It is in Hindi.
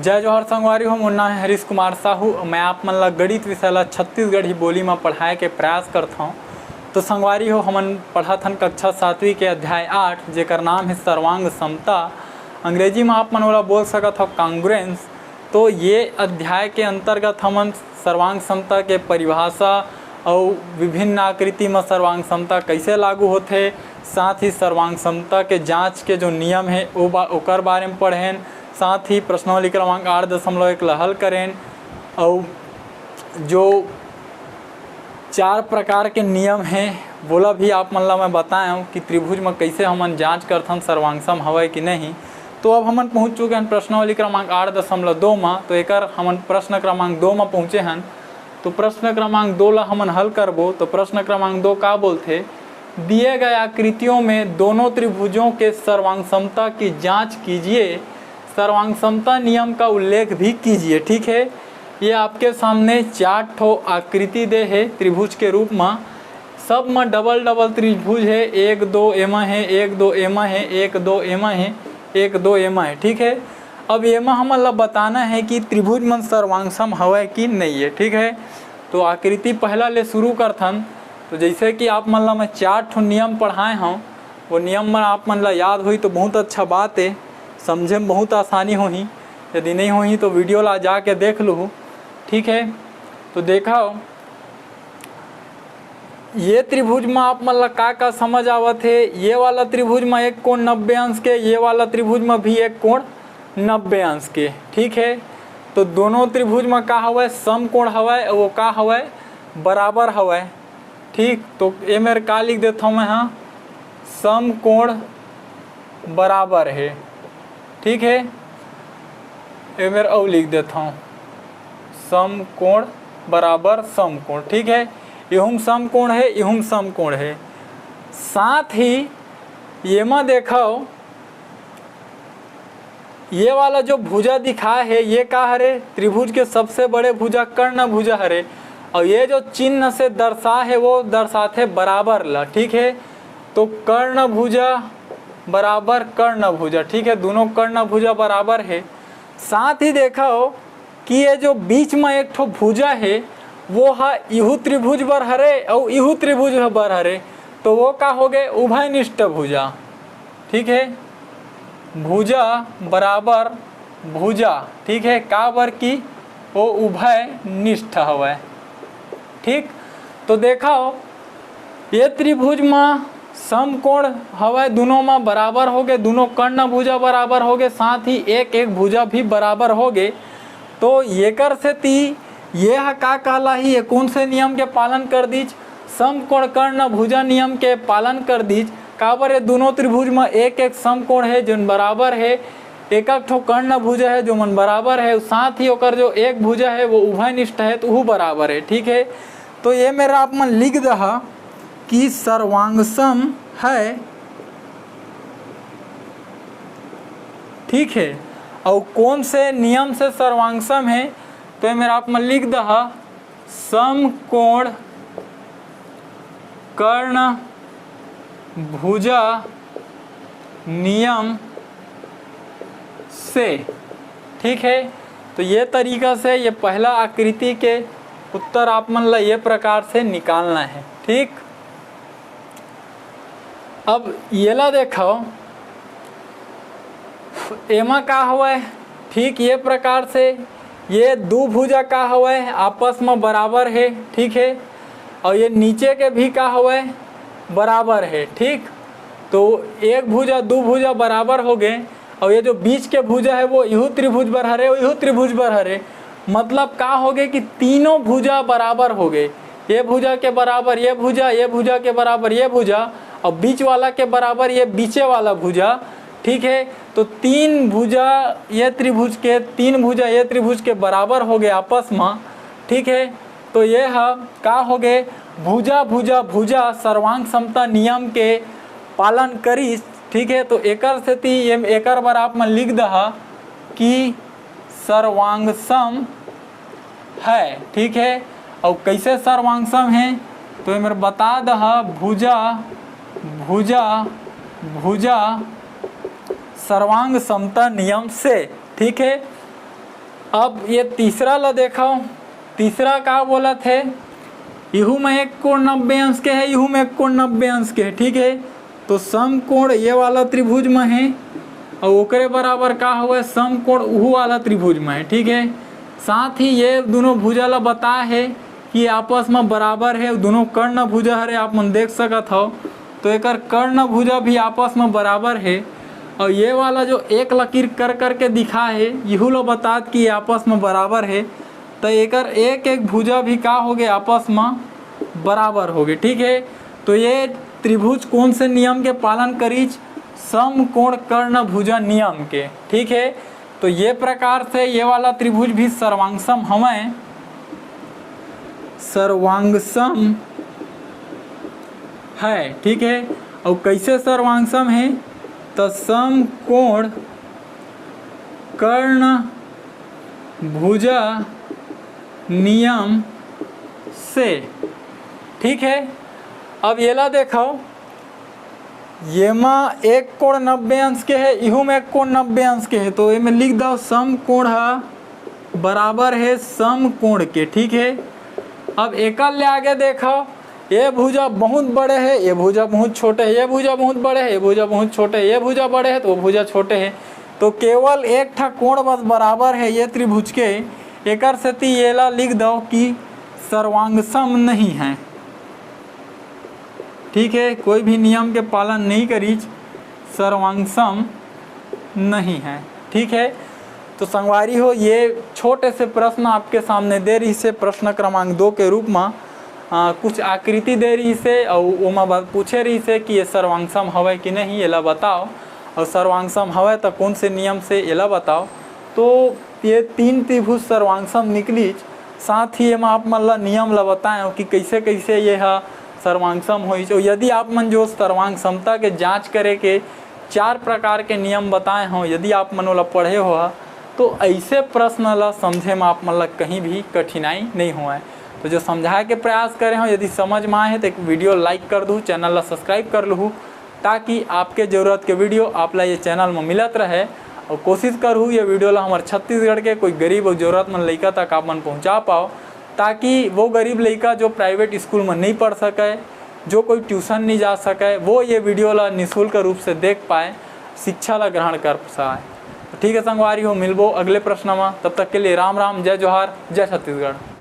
जय जोहर संगवारी हो। मोर नाम है हरीश कुमार साहू। मैं आप मन ला गणित विषय ला छत्तीसगढ़ी बोली में पढ़ाए के प्रयास करता हूँ। तो संगवारी हो, हमन पढ़त हन कक्षा 7वीं के अध्याय 8 जेकर नाम है सर्वांग समता। अंग्रेजी में आप मन ओला बोल सकत हो कांग्रुएंस। तो ये अध्याय के अंतर्गत हमन सर्वांग समता के परिभाषा और विभिन्न आकृति में सर्वांग समता कैसे लागू होते, साथ ही सर्वांग समता के जांच के जो नियम है ओकर बारे में पढ़ें, साथ ही प्रश्नावली क्रमांक 8.1 ला हल करें और जो 4 प्रकार के नियम हैं बोला भी आप मन ला मैं बताया हूँ कि त्रिभुज में कैसे हमन जांच करथन सर्वांग सम हवय कि नहीं। तो अब हमन पहुँच चुके हैं प्रश्नावली क्रमांक 8.2 में। तो एकर हमन प्रश्न क्रमांक 2 में पहुँचे हैं। तो प्रश्न क्रमांक 2 ला हमन हल करबो। तो प्रश्न क्रमांक 2 का बोलते, दिए गए आकृतियों में दोनों त्रिभुजों के सर्वांग समता की जांच कीजिए, सर्वांग समता नियम का उल्लेख भी कीजिए। ठीक है, ये आपके सामने 4 ठो आकृति दे है त्रिभुज के रूप में। सब में डबल डबल त्रिभुज है, 1 2 एमा है, 1 2 एमा है, 1 2 एमा है, 1 2 एमा है। ठीक है, अब एमा हमन ला बताना है कि त्रिभुज में सर्वांग सम हवय कि नहीं है। ठीक है, तो आकृति पहला ले शुरू करथन। तो जैसे कि आप मन ला मैं 4 ठो नियम पढ़ाए हूँ, वो नियम में आप मन ला याद हुई तो बहुत अच्छा बात है, समझे में बहुत आसानी होही। यदि नहीं होही तो वीडियो ला जाके देख लूँ। ठीक है, तो देखा ये त्रिभुज में आप मन ला का समझ आवत है। ये वाला त्रिभुज में एक कोण 90 अंश के, ये वाला त्रिभुज में भी एक कोण 90 अंश के। ठीक है, तो दोनों त्रिभुज में का हवय, समकोण हवय, वो का हवय, बराबर हवय। ठीक, तो ये मेरे का लिख देता हूँ मैं, हाँ, समकोण बराबर है। ठीक है, ये मेरे और लिख देता हूँ, समकोण बराबर समकोण। ठीक है, यहुम समकोण है, यहुम समकोण है। साथ ही ये में देखो, ये वाला जो भुजा दिखा है ये का हरे, त्रिभुज के सबसे बड़े भुजा कर्ण भुजा हरे। और ये जो चिन्ह से दर्शा है वो दर्शाते बराबर ला। ठीक है, तो कर्ण भुजा बराबर कर्ण भुजा। ठीक है, दोनों कर्ण भुजा बराबर है। साथ ही देखो कि ये जो बीच में एक ठो भुजा है वो है इहु त्रिभुज बर हरे और इहु त्रिभुज बर हरे, तो वो का हो गए उभयनिष्ठ भुजा। ठीक है, भुजा बराबर भुजा। ठीक है, का बर की वो उभयनिष्ठ हवय। ठीक, तो देखो ये त्रिभुज में समकोण हवय, दोनों में बराबर हो गए, दोनों कर्ण भुजा बराबर हो गए, साथ ही एक एक भुजा भी बराबर हो गए। तो ये कर से ती ये का कहला ही, ये कौन से नियम के पालन कर दीज, समकोण कर्ण भुजा नियम के पालन कर दीज। काबर है, दोनों त्रिभुज में एक एक समकोण है जो बराबर है, एक एक ठो कर्ण भुजा है जो मन बराबर है, साथ ही ओकर जो एक भुजा है वो उभयनिष्ठ है तो वो बराबर है। ठीक है, तो ये मेरा आप मन लिख दहा कि सर्वांग सम है। ठीक है, और कौन से नियम से सर्वांग सम है, तो ये मेरा आप मन लिख दहा समकोण कर्ण भुजा नियम से। ठीक है, तो ये तरीका से ये पहला आकृति के उत्तर आप मन ला ये प्रकार से निकालना है। ठीक, अब ये ला देखो एमा का हवय। ठीक, ये प्रकार से ये दो भुजा का हवय आपस में बराबर है। ठीक है, और ये नीचे के भी का हवय बराबर है। ठीक, तो एक भुजा दो भुजा बराबर हो गए, और ये जो बीच के भुजा है वो इहु त्रिभुज बर हरे और इहु त्रिभुज बर हरे। मतलब का हो गए कि तीनों भुजा बराबर हो गए, ये भुजा के बराबर ये भुजा, ये भुजा के बराबर ये भुजा, और बीच वाला के बराबर ये बीचे वाला भुजा। ठीक है, तो 3 भुजा ये त्रिभुज के, 3 भुजा ये त्रिभुज के बराबर हो गए आपस में। ठीक है, तो ये है का हो गए, भुजा भुजा भुजा सर्वांग समता नियम के पालन करी। ठीक है, तो एकर से ती ये एकर बार आप मन लिख दहा कि सर्वांग सम है। ठीक है, और कैसे सर्वांग सम है, तो ये मेरे बता दहा भुजा भुजा भुजा सर्वांग समता नियम से। ठीक है, अब ये तीसरा ला देखो, तीसरा का बोला थे, इहू में 1 कोण 90 अंश के है, इहू में 1 कोण 90 अंश के है, ठीक है। तो समकोण ये वाला त्रिभुज में है और ओकरे बराबर का हुआ है समकोण उहू वाला त्रिभुज में है, ठीक है। साथ ही ये दोनों भुजा ला बता है कि आपस में बराबर है, दोनों कर्ण भुजा है, आप मन देख सकत हो। तो एक कर्ण भुजा भी आपस में बराबर है और ये वाला जो एक लकीर कर करके दिखा है यहू लो बतात कि आपस में बराबर है। तो एक एक भुजा भी का हो गए आपस में बराबर हो गए, ठीक है। तो ये त्रिभुज कौन से नियम के पालन करीच, समकोण कर्ण भुजा नियम के, ठीक है। तो ये प्रकार से ये वाला त्रिभुज भी सर्वांगसम हमें सर्वांगसम है, ठीक है। और कैसे सर्वांगसम है, तो समकोण कर्ण भुजा नियम से, ठीक है। अब ये ला देखो, ये में 1 कोण 90 अंश के है, इहू में 1 कोण 90 अंश के है। तो ये में लिख दो समकोण बराबर है समकोण के, ठीक है। अब एक ले आगे देखो, ये भुजा बहुत बड़े है, ये भुजा बहुत छोटे है, ये भुजा बहुत बड़े है, ये भुजा बहुत छोटे है, ये भुजा बड़े है तो वो भुजा छोटे है। तो केवल एक ठा कोण बस बराबर है ये त्रिभुज के, एकर सेती ये ला लिख दो कि सर्वांगसम नहीं है, ठीक है। कोई भी नियम के पालन नहीं करी, सर्वांगसम नहीं है, ठीक है। तो संगवारी हो, ये छोटे से प्रश्न आपके सामने दे रही से प्रश्न क्रमांक 2 के रूप में कुछ आकृति दे रही से और ओमा पूछे रही से कि ये सर्वांगसम हवे कि नहीं, ये ला बताओ। और सर्वांगसम हवे तो कौन से नियम से ये ला बताओ। तो ये 3 त्रिभुज सर्वांगसम निकली। साथ ही एम आप मन ला नियम ला बताएं कि कैसे कैसे ये सर्वांगसम होई। तो यदि आप मन जो सर्वांगसमता के जांच करे के 4 प्रकार के नियम बताए हों, यदि आप मन ला पढ़े हो तो ऐसे प्रश्न ला समझे में आप मन ला कहीं भी कठिनाई नहीं हुआ है। तो जो समझाए के प्रयास करे हो, यदि समझ में आए तो एक वीडियो लाइक कर दूँ, चैनल ला सब्सक्राइब कर लूँ, ताकि आपके ज़रूरत के वीडियो आप ला ये चैनल में मिलत रहे। और कोशिश करूँ ये वीडियो ला हमारे छत्तीसगढ़ के कोई गरीब और ज़रूरतमंद लड़का तक आप मन पहुँचा पाओ, ताकि वो गरीब लड़का जो प्राइवेट स्कूल में नहीं पढ़ सके, जो कोई ट्यूशन नहीं जा सके, वो ये वीडियो ला निःशुल्क रूप से देख पाए, शिक्षा ला ग्रहण कर पाए। तो ठीक है संगवारी हो, मिलबो अगले प्रश्न में। तब तक के लिए राम राम, जय जोहार, जय छत्तीसगढ़।